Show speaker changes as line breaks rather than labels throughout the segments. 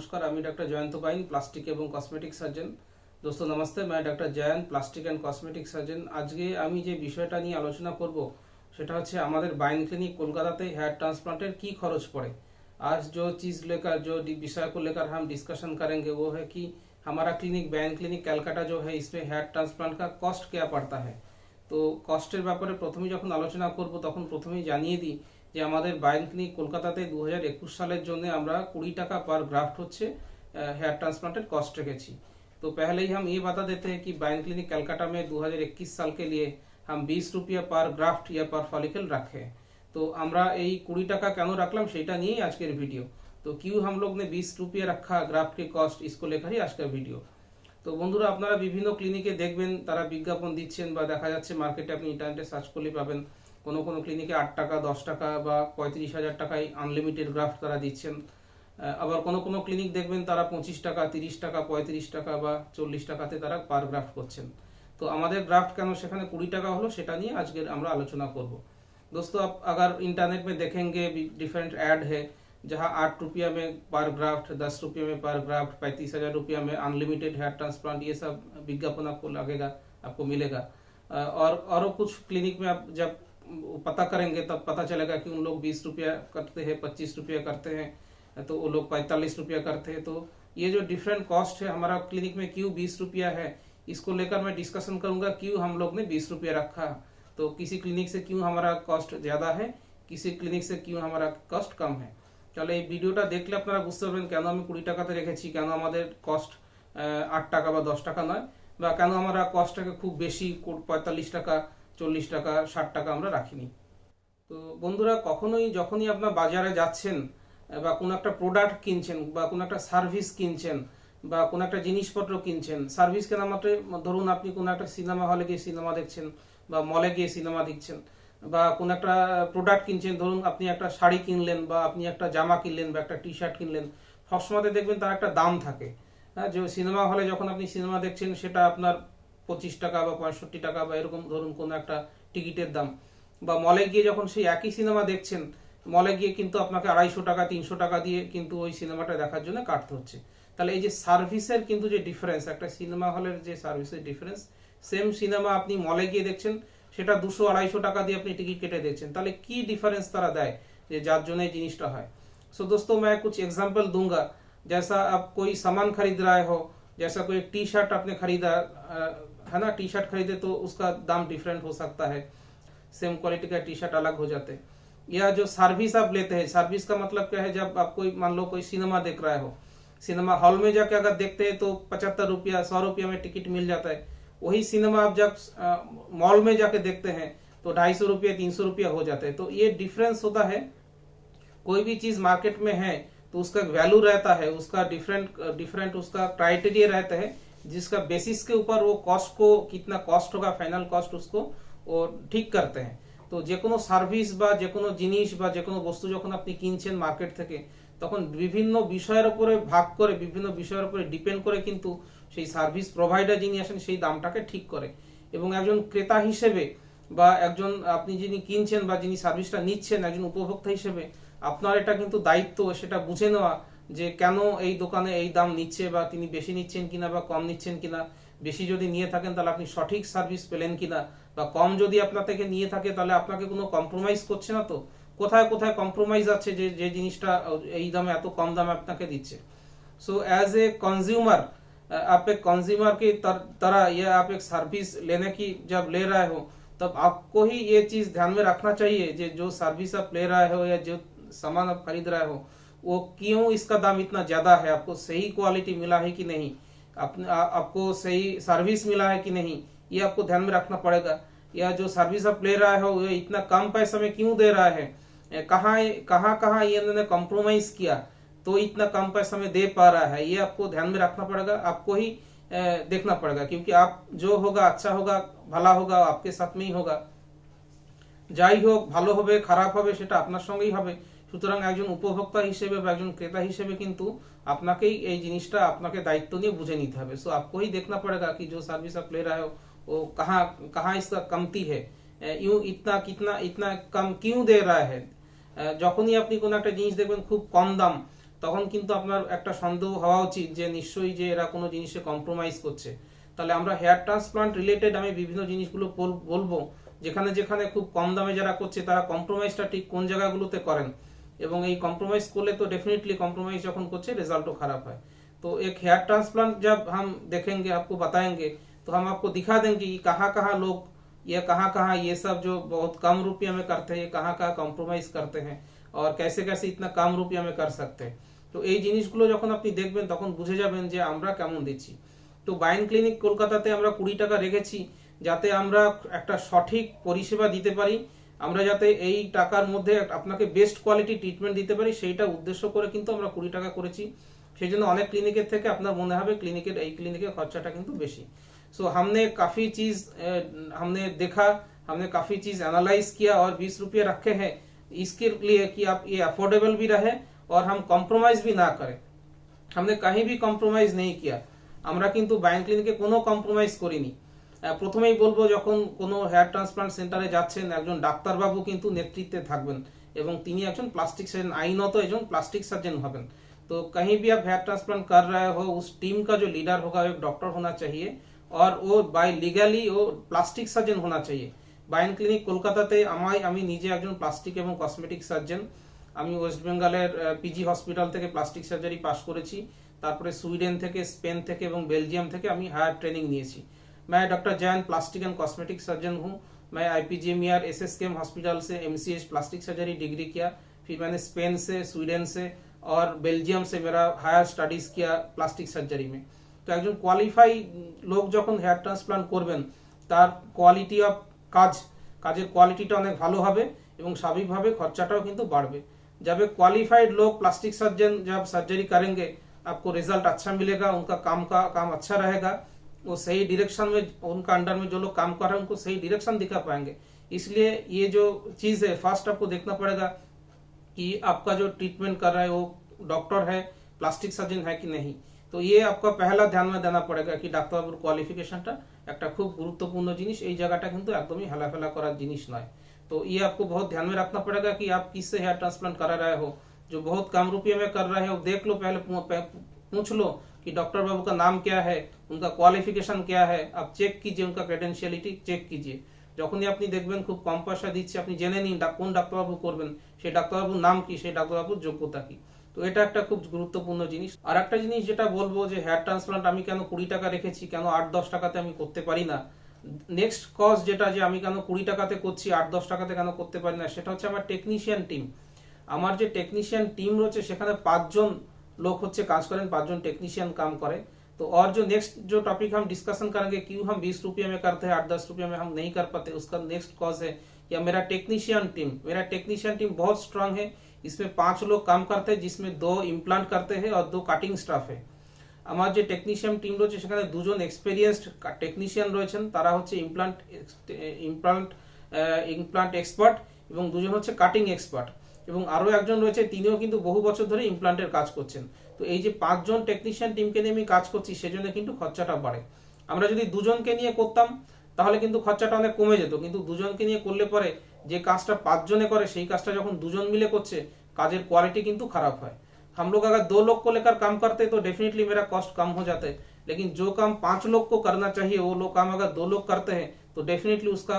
नमस्कार, আমি डॉक्टर जयंत বাইন প্লাস্টিক এবং কসমেটিক সার্জন। दोस्तों नमस्ते, मैं doctor Jayant plastic and cosmetic surgeon. আজকে আমি যে বিষয়টা নিয়ে আলোচনা করব সেটা হচ্ছে আমাদের বাইন ক্লিনিক কলকাতাতে हेयर ट्रांसप्लांटेर की खर्च पड़े। आज जो चीज़ लेकर जो विषय को लेकर हम डिस्कशन करेंगे वो है कि हमारा क्लिनिक বাইন क्लिनिक कलकत्ता जो है इसमें हेयर ट्रांसप्लांट का कॉस्ट क्या पड़ता है। तो कस्टर ব্যাপারে প্রথমেই যখন আলোচনা করব তখন প্রথমেই জানিয়ে দিই যে আমাদের বাইন ক্লিনিক কলকাতাতে 2021 সালের জন্য আমরা 20 টাকা पर ग्राफ्ट হচ্ছে हेयर ट्रांसप्लांटेड कॉस्ट রেখেছি। तो पहले ही हम ये बता देते हैं कि বাইন क्लिनिक कलकत्ता में 2021 साल के लिए हम 20 रुपया पर ग्राफ्ट या पर फॉलिकल रखे। तो আমরা এই 20 টাকা কেন রাখলাম সেটা নিয়েই আজকের ভিডিও। तो क्यों हम लोग ने 20 रुपया रखा ग्राफ्ट की कॉस्ट, इसको लेकर ही आज का वीडियो। तो বন্ধুরা আপনারা বিভিন্ন ক্লিনিকে দেখবেন তারা বিজ্ঞাপন দিচ্ছেন বা দেখা যাচ্ছে মার্কেটে, আপনি ইন্টারনেটে সার্চ করলে পাবেন কোনো কোনো ক্লিনিকে 8 টাকা 10 টাকা বা 35,000 টাকায় আনলিমিটেড গ্রাফট তারা দিচ্ছেন। আবার কোনো কোনো ক্লিনিক দেখবেন তারা 25 টাকা 30 টাকা 35 টাকা বা 40 টাকাতে তারা পার গ্রাফট করছেন। तो আমাদের গ্রাফট কেন সেখানে 20 টাকা হলো সেটা নিয়ে আজকে আমরা আলোচনা করব। दोस्तों आप अगर इंटरनेट में देखेंगे डिफरेंट ऐड है जहां 8 रुपया में पर ग्राफ्ट, 10 रुपये में पर ग्राफ्ट, 35,000 रुपया में अनलिमिटेड हेयर ट्रांसप्लांट, ये सब विज्ञापन आपको लगेगा, आपको मिलेगा। और कुछ क्लिनिक में आप जब पता करेंगे तब पता चलेगा कि उन लोग 20 रुपया करते हैं, 25 रुपया करते हैं, तो वो लोग 45 रुपया करते हैं। तो ये जो डिफरेंट कॉस्ट है हमारा क्लिनिक में क्यों 20 रुपया है, इसको लेकर मैं डिस्कशन करूंगा। क्यों हम लोग ने 20 रुपया रखा, तो किसी क्लिनिक से क्यों हमारा कॉस्ट ज़्यादा है, किसी क्लिनिक से क्यों हमारा कॉस्ट कम है। चलो এই ভিডিওটা দেখলে আপনারা বুঝতে পারবেন কেন আমি 20 টাকাতে রেখেছি, কেন আমাদের কস্ট 8 টাকা বা 10 টাকা নয়, বা কেন আমরা কস্টটাকে খুব বেশি 45 টাকা 40 টাকা 60 টাকা আমরা রাখিনি। তো বন্ধুরা কখনোই যখনই আপনার বাজারে যাচ্ছেন বা কোনো একটা প্রোডাক্ট কিনছেন বা কোনো একটা সার্ভিস কিনছেন বা কোনো একটা জিনিসপত্র কিনছেন, সার্ভিস কেনা মাত্র ধরুন আপনি কোনো একটা সিনেমা হলে গিয়ে সিনেমা দেখছেন বা মলে গিয়ে সিনেমা দেখছেন, বা কোনো একটা প্রোডাক্ট কিনছেন, ধরুন আপনি একটা শাড়ি কিনলেন বা আপনি একটা জামা কিনলেন বা একটা টি শার্ট কিনলেন, সবসময় দেখবেন তার একটা দাম থাকে। হ্যাঁ, যে সিনেমা হলে যখন আপনি সিনেমা দেখছেন সেটা আপনার 25 টাকা বা 65 টাকা বা এরকম ধরুন কোনো একটা টিকিটের দাম, বা মলে গিয়ে যখন সেই একই সিনেমা দেখছেন, মলে গিয়ে কিন্তু আপনাকে 250 টাকা 300 টাকা দিয়ে কিন্তু ওই সিনেমাটা দেখার জন্য কাটতে হচ্ছে। তাহলে এই যে সার্ভিসের কিন্তু যে ডিফারেন্স, একটা সিনেমা হলের যে সার্ভিসের ডিফারেন্স, সেম সিনেমা আপনি মলে গিয়ে দেখছেন সেটা 200-250 টাকা দিয়ে আপনি टिकट কেটে দেখছেন, তাহলে কি डिफरेंस তারা देय যে যার জন্য এই জিনিসটা হয়। सो दोस्तों मैं कुछ एग्जांपल दूंगा। जैसा आप कोई सामान खरीद रहे हो, जैसा कोई टी शर्ट आपने खरीदा है ना, टी शर्ट खरीदे तो उसका दाम डिफरेंट हो सकता है, सेम क्वालिटी का टी शर्ट अलग हो जाते हैं। या जो सर्विस आप लेते हैं, सर्विस का मतलब क्या है, जब आप कोई मान लो कोई सिनेमा देख रहे हो, सिनेमा हॉल में जाके अगर देखते हैं तो 75 रुपया 100 रुपया में टिकट मिल जाता है। वही सिनेमा आप जब मॉल में जाके देखते हैं तो 250 रुपया 300 रुपया हो जाता है। तो ये डिफरेंस होता है। कोई भी चीज मार्केट में है तो उसका वैल्यू रहता है, उसका डिफरेंट उसका क्राइटेरिया रहता है, जिसका बेसिस के ऊपर वो कॉस्ट को कितना कॉस्ट होगा, फाइनल कॉस्ट उसको वो ठीक करते हैं। तो যে কোনো সার্ভিস বা যে কোনো জিনিস বা যে কোনো বস্তু যখন আপনি কিনছেন মার্কেট থেকে, তখন বিভিন্ন বিষয়ের উপরে ভাগ করে, বিভিন্ন বিষয়ের উপরে ডিপেন্ড করে কিন্তু সেই সার্ভিস প্রোভাইডার যিনি আসেন সেই দামটাকে ঠিক করে। এবং একজন ক্রেতা হিসেবে বা একজন আপনি যিনি কিনছেন বা যিনি সার্ভিসটা নিচ্ছেন, একজন উপভোক্তা হিসেবে আপনার এটা কিন্তু দায়িত্ব সেটা বুঝে নেওয়া যে কেন এই দোকানে এই দাম নিচ্ছে, বা তিনি বেশি নিচ্ছেন কিনা বা কম নিচ্ছেন কিনা। বেশি যদি নিয়ে থাকেন তাহলে আপনি সঠিক সার্ভিস পেলেন কিনা, বা কম যদি আপনার থেকে নিয়ে থাকে তাহলে আপনাকে কোনো কম্প্রোমাইজ করছে না, তো কোথায় কোথায় কম্প্রোমাইজ আছে যে যে জিনিসটা এই দামে এত কম দামে আপনাকে দিচ্ছে। सो एज ए कंज्यूमर, आप एक कंज्यूमर की तरह या आप एक सर्विस लेने की जब ले रहे हो तब आपको ही ये चीज ध्यान में रखना चाहिए जो सर्विस आप ले रहे हो या जो सामान आप खरीद रहे हो वो क्यों इसका दाम इतना ज्यादा है, आपको सही क्वालिटी मिला है कि नहीं, आपको सही सर्विस मिला है कि नहीं, ये आपको ध्यान में रखना पड़ेगा। या जो सर्विस आप ले रहे हो ये इतना कम पैसे में क्यों दे रहा है, कहाँ ये इन्होंने कॉम्प्रोमाइज किया तो इतना कम पैसा में दे पा रहा है, ये आपको ध्यान में रखना पड़ेगा, आपको ही देखना पड़ेगा। क्योंकि आप जो होगा अच्छा होगा ভালো होगा आपके साथ में ही होगा। যাই হোক ভালো হবে খারাপ হবে সেটা আপনার সঙ্গেই হবে। সুতরাং একজন উপভোক্তা হিসেবে বা একজন ক্রেতা হিসেবে কিন্তু আপনাকেই এই জিনিসটা আপনাকে দায়িত্ব নিয়ে বুঝে নিতে হবে। সো आपको ही देखना पड़ेगा कि जो सर्विस आप ले रहे हो वो कहाँ कहाँ इसका कमती है, यूं इतना कितना इतना कम क्यों दे रहा है। যখনই আপনি কোনো একটা জিনিস দেখবেন খুব কম দাম, তখন কিন্তু আপনার একটা সন্দেহ হওয়া উচিত যে নিশ্চয়ই যে এরা কোনো জিনিসে কম্প্রোমাইজ করছে। তাহলে আমরা হেয়ার ট্রান্সপ্লান্ট রিলেটেড আমি বিভিন্ন জিনিসগুলো বলবো, যেখানে যেখানে খুব কম দামে যারা করছে তারা কম্প্রোমাইজটা ঠিক কোন জায়গাগুলোতে করেন, এবং এই কम्प्रोमाइज করলে तो डेफिनेटली कॉम्प्रोमाइज যখন করছে রেজাল্টও খারাপ হয়। तो एक हेयर ट्रांसप्लांट जब हम देखेंगे, आपको बताएंगे, तो हम आपको दिखा देंगे कि कहाँ कहाँ लोग या कहाँ कहाँ ये सब जो बहुत कम रुपये में करते हैं, कहाँ कहाँ कॉम्प्रोमाइज करते हैं और कैसे कैसे इतना कम रुपये में कर सकते हैं। तो এই জিনিসগুলো যখন আপনি দেখবেন তখন বুঝে যাবেন যে আমরা কেমন দিচ্ছি। তো বাইন ক্লিনিক কলকাতাতে আমরা 20 টাকা রেখেছি যাতে আমরা একটা সঠিক পরিষেবা দিতে পারি, আমরা যাতে এই টাকার মধ্যে আপনাকে বেস্ট কোয়ালিটি ট্রিটমেন্ট দিতে পারি, সেইটা উদ্দেশ্য করে কিন্তু আমরা 20 টাকা করেছি। সেই জন্য অনেক ক্লিনিকের থেকে আপনার মনে হবে ক্লিনিকের এই ক্লিনিকের খরচাটা কিন্তু বেশি। सो हमने काफ़ी चीज़ हमने देखा, हमने काफ़ी चीज़ एनालाइज किया और 20 रुपये रखे हैं इसके लिए कि आप ये अफोर्डेबल भी रहे और हम कॉम्प्रोमाइज भी ना करें। हमने कहीं भी कॉम्प्रोमाइज नहीं किया, আমরা কিন্তু বাইন ক্লিনিকে কোনো কম্প্রোমাইজ করিনি। প্রথমেই বলবো, যখন কোনো হেয়ার ট্রান্সপ্লান্ট সেন্টারে যাচ্ছেন একজন ডাক্তারবাবু কিন্তু নেতৃত্বে থাকবেন এবং তিনি একজন প্লাস্টিক সার্जन, আইনত একজন প্লাস্টিক সার্जन হবেন। तो कहीं भी आप हेयर ट्रांसप्लांट कर रहे हो, उस टीम का जो लीडर होगा एक डॉक्टर होना चाहिए और वो बाय लीगली वो प्लास्टिक सार्जन होना चाहिए। বাইন ক্লিনিক কলকাতাতে আমি নিজে একজন প্লাস্টিক এবং কসমেটিক সার্জন। আমি ওয়েস্ট বেঙ্গলের পিজি হসপিটাল থেকে প্লাস্টিক সার্জারি পাস করেছি, তারপরে সুইডেন থেকে, স্পেন থেকে এবং বেলজিয়াম থেকে আমি हायर ट्रेनिंग নিয়েছি। मैं doctor Jain plastic and cosmetic surgeon हूँ। मैं IPGMER SSKM हॉस्पिटल से MCH प्लास्टिक सर्जरी डिग्री किया, फिर मैंने स्पेन से, स्वीडन से और बेल्जियम से मेरा हायर स्टडीज किया प्लास्टिक सर्जरी में। तो একজন কোয়ালিফাই লোক যখন হেয়ার ট্রান্সপ্লান্ট করবেন তার কোয়ালিটি অফ কাজের কোয়ালিটিটা অনেক ভালো হবে এবং স্বাভাবিকভাবে খরচাটাও কিন্তু বাড়বে। जब एक क्वालिफाइड लोग प्लास्टिक सर्जन जब सर्जरी करेंगे आपको रिजल्ट अच्छा मिलेगा, उनका काम अच्छा रहेगा, वो सही डायरेक्शन में, उनका अंडर में जो लोग काम कर रहे हैं उनको सही डायरेक्शन दिखा पाएंगे। इसलिए ये जो चीज़ है फर्स्ट आपको देखना पड़ेगा कि आपका जो ट्रीटमेंट कर रहा है वो डॉक्टर है, प्लास्टिक सर्जन है कि नहीं। तो ये आपका पहला ध्यान में देना पड़ेगा कि ডাক্তারবাবুর কোয়ালিফিকেশনটা একটা খুব গুরুত্বপূর্ণ জিনিস, এই জায়গাটা কিন্তু একদমই হেলাফেলা করার জিনিস নয়। तो ये आपको बहुत ध्यान में रखना पड़ेगा कि आप किससे हेयर ट्रांसप्लांट करा रहे हो। जो बहुत कम रुपये में कर रहे हो देख लो, पहले पूछ लो कि डॉक्टर बाबू का नाम क्या है, उनका क्वालिफिकेशन क्या है, आप चेक कीजिए, उनका क्रेडेंशियलिटी चेक कीजिए। যখনই আপনি দেখবেন খুব কম পয়সা দিচ্ছে, আপনি জেনে নিন কোন ডাক্তারবাবু করবেন, সেই ডাক্তারবাবুর নাম কি, সেই ডাক্তারবাবুর যোগ্যতা কি। তো এটা একটা খুব গুরুত্বপূর্ণ জিনিস। আর একটা জিনিস যেটা বলবো যে হেয়ার ট্রান্সপ্লান্ট আমি কেন 20 টাকা রেখেছি, কেন 8-10 টাকাতে আমি করতে পারি না। নেক্সট কজ যেটা, যে আমি কেন 20 টাকাতে করছি, 8-10 টাকাতে কেন করতে পারি না, সেটা হচ্ছে আমার টেকনিশিয়ান টিম। আমার যে টেকনিশিয়ান টিম রয়েছে সেখানে 5 জন लोग হচ্ছে কাজ করেন, 5 জন टेक्नीशियन काम करे। तो और जो नेक्स्ट जो टॉपिक हम डिस्कशन करेंगे, क्यों हम 20 रुपये में करते हैं, 8-10 रुपये में हम नहीं कर पाते, उसका नेक्स्ट कॉज है या मेरा टेक्नीशियन टीम बहुत स्ट्रांग है। इसमें 5 लोग काम करते हैं, जिसमें 2 इम्प्लांट करते हैं और 2 काटिंग स्टाफ है। আমার যে টেকনিশিয়ান টিম রয়েছে সেখানে 2 জন এক্সপেরিয়েন্সড টেকনিশিয়ান রয়েছেন, তারা হচ্ছে ইমপ্লান্ট এক্সপার্ট এবং 2 জন হচ্ছে কাটিং এক্সপার্ট, এবং আরও একজন রয়েছে তিনিও কিন্তু বহু বছর ধরে ইমপ্লান্টের কাজ করছেন। তো এই যে 5 জন টেকনিশিয়ান টিমকে নিয়ে আমি কাজ করছি, সেজন্য কিন্তু খরচাটা বাড়ে। আমরা যদি 2 জনকে নিয়ে করতাম তাহলে কিন্তু খরচাটা অনেক কমে যেত, কিন্তু 2 জনকে নিয়ে করলে পরে যে কাজটা 5 জনে করে সেই কাজটা যখন 2 জন মিলে করছে কাজের কোয়ালিটি কিন্তু খারাপ হয়। हम लोग अगर 2 लोग को लेकर काम करते तो डेफिनेटली मेरा कॉस्ट कम हो जाता है, लेकिन जो काम 5 लोग को करना चाहिए वो लोग काम अगर 2 लोग करते हैं तो डेफिनेटली उसका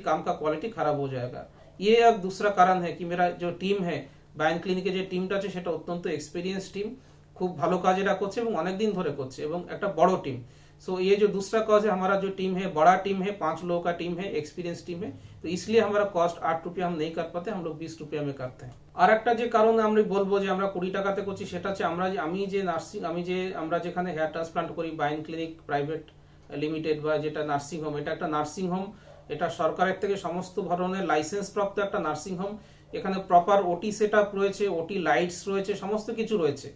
काम का क्वालिटी खराब हो जाएगा। ये एक दूसरा कारण है कि मेरा जो टीम है বাইন ক্লিনিকে যে টিমটা আছে সেটা অত্যন্ত এক্সপিরিয়েন্স টিম, খুব ভালো কাজ এরা করছে এবং অনেক दिन ধরে করছে এবং একটা বড় টিম। सो ये जो दूसरा कॉज है, हमारा जो टीम है बड़ा टीम है, 5 लोगों का टीम है, एक्सपीरियंस टीम है, तो इसलिए हमारा कॉस्ट 8 रुपया हम नहीं कर पाते, हम लोग 20 रुपया में करते हैं। আর একটা যে কারণ আমরা বলবো যে আমরা 20 টাকাতে করছি সেটা হচ্ছে আমরা যেখানে হেয়ার ট্রান্সপ্লান্ট করি বাইন ক্লিনিক প্রাইভেট লিমিটেড বা যেটা নার্সিং হোম, এটা একটা নার্সিং হোম, এটা সরকারের থেকে সমস্ত ধরনের লাইসেন্স প্রাপ্ত একটা নার্সিং হোম। এখানে প্রপার ওটি সেটআপ রয়েছে, ওটি লাইটস রয়েছে, সমস্ত কিছু রয়েছে।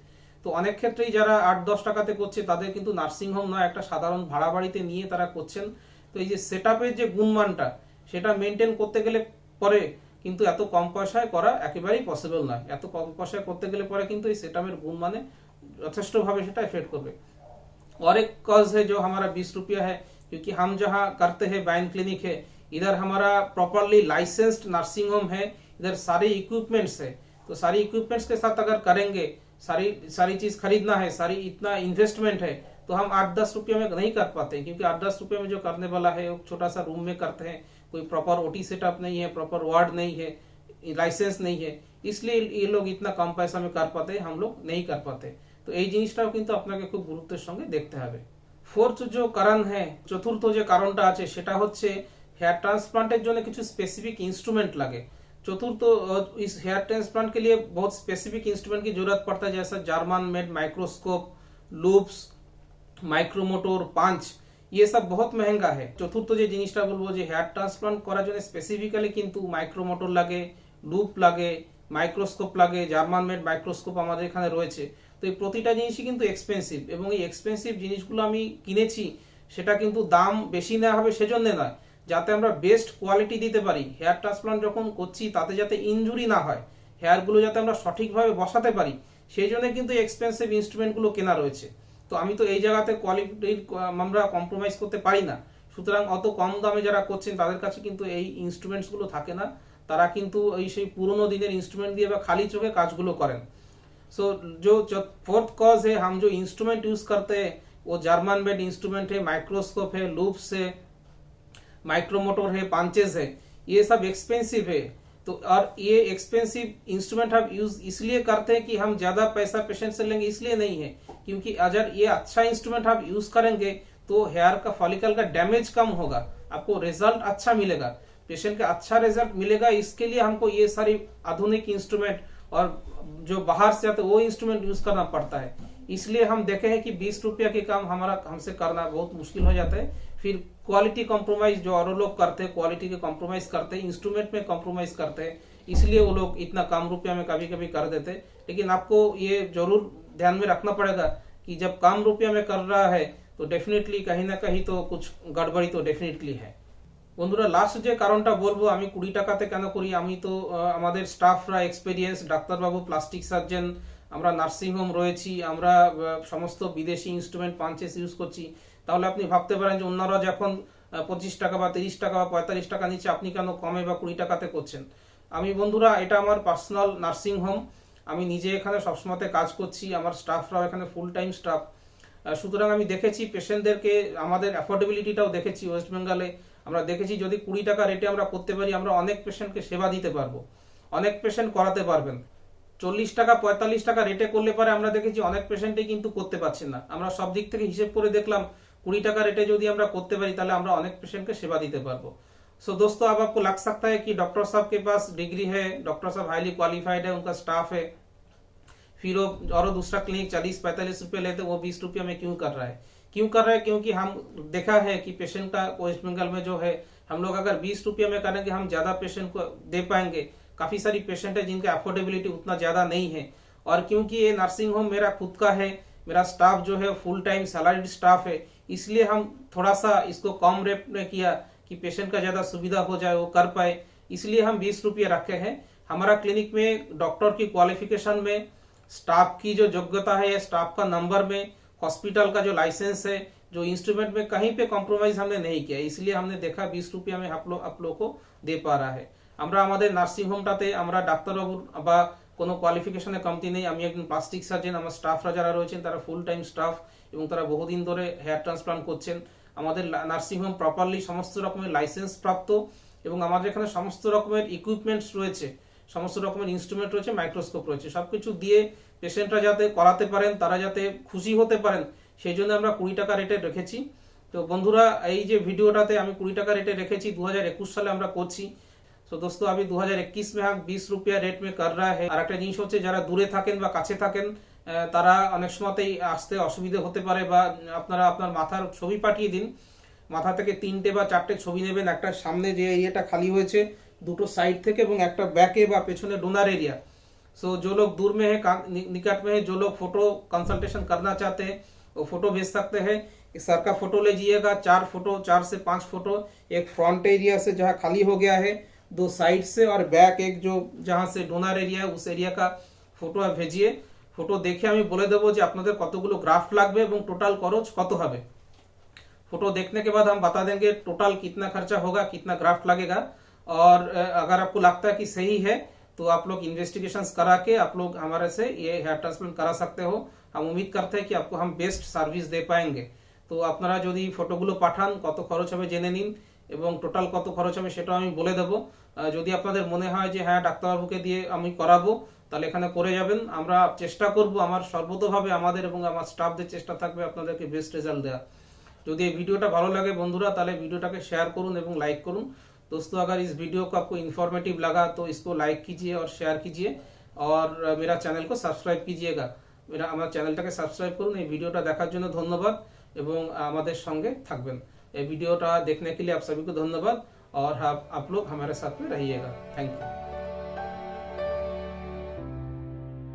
তো অনেক ক্ষেত্রেই যারা 8-10 টাকাতে করছে তাদের কিন্তু নার্সিং হোম নয়, একটা সাধারণ ভাড়া বাড়িতে নিয়ে তারা করছেন। তো এই যে সেটআপের যে গুণমানটা সেটা মেনটেন করতে গেলে পরে কিন্তু এত কম পয়সায় করা একেবারেই পসিবল নয়। এত কম পয়সায় করতে গেলে পরে কিন্তু এই সেটআপের গুণমানে যথেষ্টভাবে সেটা এফেক্ট করবে। और एक कॉज है जो हमारा 20 रुपया है, क्योंकि हम जहाँ करते हैं বাইন क्लिनिक है, इधर हमारा प्रॉपरली लाइसेंस्ड नर्सिंग होम है, इधर सारे इक्विपमेंट्स है। तो सारे इक्विपमेंट्स के साथ अगर करेंगे सारी सारी चीज खरीदना है, सारी इतना इन्वेस्टमेंट है, तो हम 8-10 रुपये में नहीं कर पाते, क्योंकि 8-10 रुपये में जो करने वाला है वो छोटा सा रूम में करते हैं, कोई प्रॉपर ओटी सेटअप नहीं है, प्रॉपर वार्ड नहीं है, लाइसेंस नहीं है, इसलिए ये लोग इतना कम पैसा में कर पाते, हम लोग नहीं कर पाते। तो এই জিনিসটাও কিন্তু আপনাকে খুব গুরুত্বের সঙ্গে দেখতে হবে। ফোর্থ যে কারণ হ্যাঁ, চতুর্থ যে কারণটা আছে সেটা হচ্ছে हेयर ट्रांसप्लांटेर জন্য কিছু स्पेसिफिक इंस्ट्रूमेंट लगे। चतुर्थ, इस हेयर ट्रांसप्लांट के लिए बहुत स्पेसिफिक इंस्ट्रूमेंट की जरूरत पड़ता है, जैसा German made microscope, loops, micromotor, पांच, ये सब बहुत महंगा है। चतुर्थ जो जिनिसटा बोलबो जे हेयर ट्रांसप्लांट करार জন্য स्पेसिफिकली किन्तु माइक्रोमोटर लागे, लूप लागे, माइक्रोस्कोप लागे, জার্মান মেড মাইক্রোস্কোপ আমাদের এখানে রয়েছে। তো এই প্রতিটা জিনিসই কিন্তু এক্সপেন্সিভ, এবং এই এক্সপেন্সিভ জিনিসগুলো আমি কিনেছি সেটা কিন্তু দাম বেশি নেওয়া হবে সেজন্য নয়, যাতে আমরা বেস্ট কোয়ালিটি দিতে পারি। হেয়ার ট্রান্সপ্লান্ট যখন করছি তাতে যাতে ইনজুরি না হয়, হেয়ারগুলো যাতে আমরা সঠিকভাবে বসাতে পারি, সেই জন্য কিন্তু এক্সপেন্সিভ ইনস্ট্রুমেন্টগুলো কেনা রয়েছে। তো আমি তো এই জায়গাতে কোয়ালিটির আমরা কম্প্রোমাইজ করতে পারি না, সুতরাং অত কম দামে যারা করছেন তাদের কাছে কিন্তু এই ইনস্ট্রুমেন্টসগুলো থাকে না, তারা কিন্তু এই সেই পুরোনো দিনের ইনস্ট্রুমেंट দিয়ে বা খালি চোখে কাজগুলো করেন। सो जो फोर्थ कॉज है, हम जो इंस्ट्रूमेंट यूज करते हैं वो जर्मन मेड इंस्ट्रूमेंट है, माइक्रोस्कोप है, लूप्स है, माइक्रोमोटर है, पंचेस है, ये सब एक्सपेंसिव है। तो और ये एक्सपेंसिव इंस्ट्रूमेंट हम यूज इसलिए करते हैं कि हम ज्यादा पैसा पेशेंट से लेंगे, इसलिए नहीं है, क्योंकि अगर ये अच्छा इंस्ट्रूमेंट आप यूज करेंगे तो हेयर का फॉलिकल का डैमेज कम होगा, आपको रिजल्ट अच्छा मिलेगा, पेशेंट का अच्छा रिजल्ट मिलेगा। इसके लिए हमको ये सारी आधुनिक इंस्ट्रूमेंट और जो बाहर से आते वो इंस्ट्रूमेंट यूज करना पड़ता है। इसलिए हम देखे हैं कि 20 रुपया के काम हमसे करना बहुत मुश्किल हो जाता है। फिर क्वालिटी कॉम्प्रोमाइज जो और लोग करते हैं, क्वालिटी के कॉम्प्रोमाइज करते हैं, इंस्ट्रूमेंट में कॉम्प्रोमाइज करते हैं, इसलिए वो लोग इतना कम रुपया में कभी कभी कर देते हैं। लेकिन आपको ये जरूर ध्यान में रखना पड़ेगा कि जब कम रुपया में कर रहा है तो डेफिनेटली कहीं ना कहीं तो कुछ गड़बड़ी तो डेफिनेटली है। বন্ধুরা, লাস্ট যে কারণটা বলবো, আমি 20 টাকাতে কেন করি, আমি তো আমাদের স্টাফরা এক্সপেরিয়েন্স, ডাক্তারবাবু, প্লাস্টিক সার্জন, আমরা নার্সিং হোম রয়েছি, আমরা সমস্ত বিদেশি ইনস্ট্রুমেন্ট পাঞ্চেস ইউজ করছি। তাহলে আপনি ভাবতে পারেন যে অন্যরা যখন 25 টাকা বা 30 টাকা বা 45 টাকা নিচ্ছে, আপনি কেন কমে বা 20 টাকাতে করছেন। আমি বন্ধুরা, এটা আমার পার্সোনাল নার্সিং হোম, আমি নিজে এখানে সবসময়তে কাজ করছি, আমার স্টাফরাও এখানে ফুল টাইম স্টাফ। সুতরাং আমি দেখেছি পেশেন্টদেরকে, আমাদের অ্যাফোর্ডেবিলিটিটাও দেখেছি ওয়েস্ট বেঙ্গলে। আমরা দেখেছি যদি 20 টাকা রেটে আমরা করতে পারি, আমরা অনেক পেশেন্টকে সেবা দিতে পারবো, অনেক পেশেন্ট করাতে পারবেন। 40 টাকা 45 টাকা রেটে করলে পারে আমরা দেখেছি অনেক পেশেন্টই কিন্তু করতে পারছেন না। আমরা সব দিক থেকে হিসেব করে দেখলাম 20 টাকা रेटे যদি আমরা করতে पारी তাহলে আমরা অনেক পেশেন্টকে সেবা দিতে পারবো। सो दोस्तों, अब आपको लग सकता है कि डॉक्टर साहब के पास डिग्री है, डॉक्टर साहब हाईली क्वालिफाइड है, उनका स्टाफ है, फिर वो और दूसरा क्लिनिक 40-45 रुपये लेते, वो 20 रुपये में क्यों कर रहा है? क्यों कर रहे हैं? क्योंकि हम देखा है कि पेशेंट का वेस्ट बंगाल में जो है, हम लोग अगर 20 रुपये में करेंगे हम ज्यादा पेशेंट को दे पाएंगे। काफी सारी पेशेंट है जिनका अफोर्डेबिलिटी उतना ज्यादा नहीं है, और क्योंकि ये नर्सिंग होम मेरा खुद का है, मेरा स्टाफ जो है फुल टाइम सैलरीड स्टाफ है, इसलिए हम थोड़ा सा इसको कम रेट में किया कि पेशेंट का ज्यादा सुविधा हो जाए, वो कर पाए, इसलिए हम 20 रुपये रखे हैं। हमारा क्लिनिक में डॉक्टर की क्वालिफिकेशन में, स्टाफ की जो योग्यता है, स्टाफ का नंबर में, हॉस्पिटल का जो लाइसेंस है, जो इंस्ट्रूमेंट में कहीं पे कॉम्प्रोमाइज हमने नहीं किया, इसलिए हमने देखा 20 रुपया में आप लोग को दे पा रहा है। আমরা আমাদের নার্সিং হোমটাতে আমরা ডাক্তারবাবুর বা কোনো কোয়ালিফিকেশনে কমতি নেই। আমি একজন প্লাস্টিক সার্জন, আমার স্টাফরা যারা রয়েছেন তারা ফুল টাইম স্টাফ, এবং তারা বহুদিন ধরে হেয়ার ট্রান্সপ্লান্ট করছেন। আমাদের নার্সিং হোম প্রপারলি সমস্ত রকমের লাইসেন্স প্রাপ্ত, এবং আমাদের এখানে সমস্ত রকমের ইকুইপমেন্টস রয়েছে, সমস্ত রকমের ইনস্ট্রুমেন্ট রয়েছে, মাইক্রোস্কোপ রয়েছে, সবকিছু দিয়ে পেশেন্টরা যাতে করাতে পারেন, তারা যাতে খুশি হতে পারেন, সেই জন্য আমরা 20 টাকা রেটে রেখেছি। তো বন্ধুরা, এই যে ভিডিওটাতে আমি 20 টাকা रेटे রেখেছি, 2021 সালে আমরা করছি। तो दोस्तों, अभी 2021 में हम 20 रुपया रेट में कर रहा है। আর একটা জিনিস হচ্ছে, যারা দূরে থাকেন বা কাছে থাকেন তারা অনেক সময়তেই আসতে অসুবিধা হতে পারে, বা আপনারা আপনার মাথার ছবি পাঠিয়ে দিন, মাথা থেকে 3টে বা 4টে ছবি নেবেন। একটা সামনে যে এরিয়াটা খালি হয়েছে দুটো সাইড থেকে, এবং একটা ব্যাকে বা পেছনে डोनर एरिया। सो जो लोग दूर में है, निकट में है, जो लोग फोटो कंसल्टेशन करना चाहते हैं वो फोटो भेज सकते हैं। सर का फोटो लीजिएगा, 4 फोटो, 4 से 5 फोटो, एक फ्रंट एरिया से जहाँ खाली हो गया है, 2 साइड से, और बैक एक जो जहाँ से डोनर एरिया है उस एरिया का फोटो आप भेजिए। फोटो देखे আমি বলে দেবো যে আপনাদের কতগুলো গ্রাফট লাগবে এবং টোটাল খরচ কত হবে। फोटो देखने के बाद हम बता देंगे टोटल कितना खर्चा होगा, कितना ग्राफ्ट लगेगा, और अगर आपको लगता है कि सही है तो आप लोग इन्वेस्टिगेशन करा के आप लोग हमारे से ये हेयर ट्रांसप्लांट करा सकते हो। हम उम्मीद करते हैं कि आपको हम बेस्ट সার্ভিস दे पाएंगे। তো আপনারা যদি ফটোগুলো পাঠান কত খরচ হবে জেনে নিন এবং টোটাল কত খরচ হবে সেটাও আমি বলে দেবো। যদি আপনাদের মনে হয় যে হ্যাঁ ডাক্তারবাবুকে দিয়ে আমি করাবো তাহলে এখানে করে যাবেন। আমরা চেষ্টা করব, আমার সর্বতোভাবে আমাদের এবং আমার স্টাফদের চেষ্টা থাকবে আপনাদেরকে বেস্ট রেজাল্ট দেওয়া। যদি এই वीडियो ভালো লাগে বন্ধুরা তাহলে ভিডিওটাকে শেয়ার করুন এবং লাइक করুন। दोस्तों अगर इस वीडियो को आपको इन्फॉर्मेटिव लगा तो इसको लाइक कीजिए और शेयर कीजिए और मेरा चैनल को सब्सक्राइब कीजिएगा। मेरा আমার চ্যানেলটাকে সাবস্ক্রাইব করুন। এই ভিডিওটা দেখার জন্য ধন্যবাদ এবং আমাদের সঙ্গে থাকবেন। এই ভিডিওটা देखने के लिए आप सभी को धन्यवाद और आप लोग हमारे साथ में रहिएगा। Thank you.